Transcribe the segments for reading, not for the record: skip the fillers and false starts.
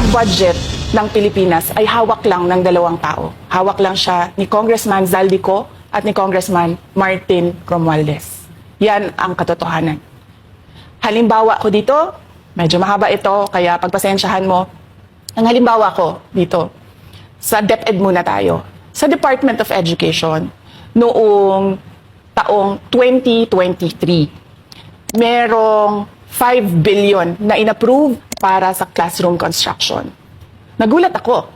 ang budget ng Pilipinas ay hawak lang ng dalawang tao. Hawak lang siya ni Congressman Zaldico at ni Congressman Martin Romualdez. Yan ang katotohanan. Halimbawa ko dito, medyo mahaba ito, kaya pagpasensyahan mo. Ang halimbawa ko dito, sa DepEd muna tayo. Sa Department of Education, noong taong 2023, merong 5 billion na inapprove para sa classroom construction. Nagulat ako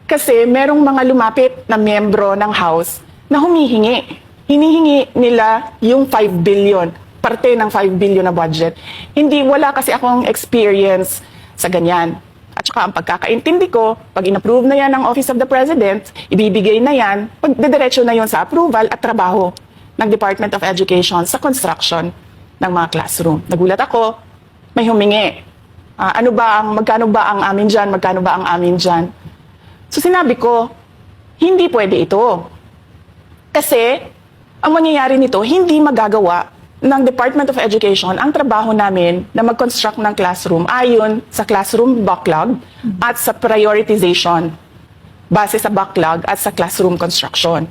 kasi merong mga lumapit na miyembro ng House na humihingi. Hinihingi nila yung 5 billion, parte ng 5 billion na budget. Wala kasi akong experience sa ganyan. At saka ang pagkakaintindi ko, pag inapprove na yan ng Office of the President, ibibigay na yan, pagdediretso na yon sa approval at trabaho ng Department of Education sa construction ng mga classroom. Nagulat ako, may humingi. Magkano ba ang amin dyan? Magkano ba ang amin dyan? So sinabi ko, hindi pwede ito. Kasi ang mangyayari nito, hindi magagawa ng Department of Education ang trabaho namin na mag-construct ng classroom ayon sa classroom backlog at sa prioritization base sa backlog at sa classroom construction.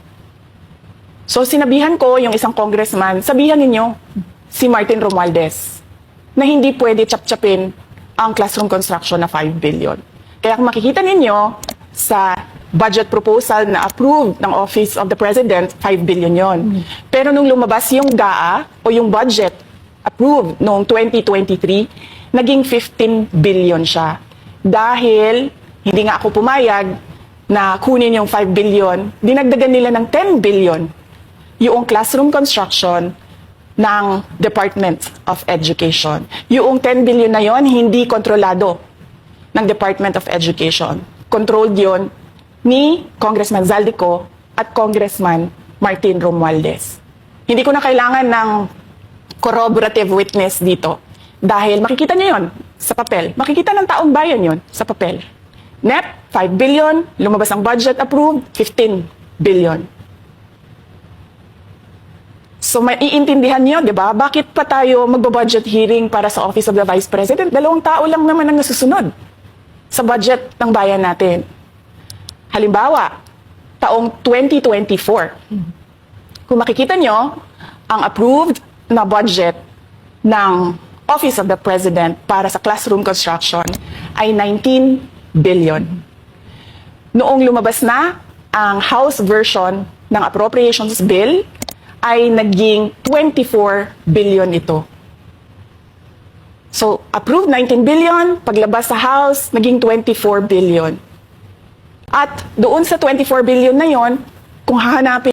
So sinabihan ko yung isang congressman, sabihan ninyo si Martin Romualdez na hindi pwede chap-chapin ang classroom construction na 5 billion. Kaya kung makikita ninyo sa budget proposal na approved ng Office of the President, 5 billion yon. Pero nung lumabas yung GAA o yung budget approved noong 2023, naging 15 billion siya. Dahil hindi nga ako pumayag na kunin yung 5 billion, dinagdagan nila ng 10 billion yung classroom construction ng Department of Education. Yung 10 billion na yon hindi kontrolado ng Department of Education. Controlled yon ni Congressman Zaldico at Congressman Martin Romualdez. Hindi ko na kailangan ng corroborative witness dito dahil makikita niyo yon sa papel. Makikita ng taong bayan yon sa papel. NEP, 5 billion, lumabas ang budget approved, 15 billion. So maiintindihan niyo, di ba? Bakit pa tayo magbo-budget hearing para sa Office of the Vice President? 2 tao lang naman ang nasusunod sa budget ng bayan natin. Halimbawa, taong 2024, kung makikita nyo, ang approved na budget ng Office of the President para sa classroom construction ay 19 billion. Noong lumabas na ang House version ng Appropriations Bill, ay naging 24 billion ito. So, approved 19 billion, paglabas sa House, naging 24 billion. At doon sa 24 billion na yon, kung hahanapin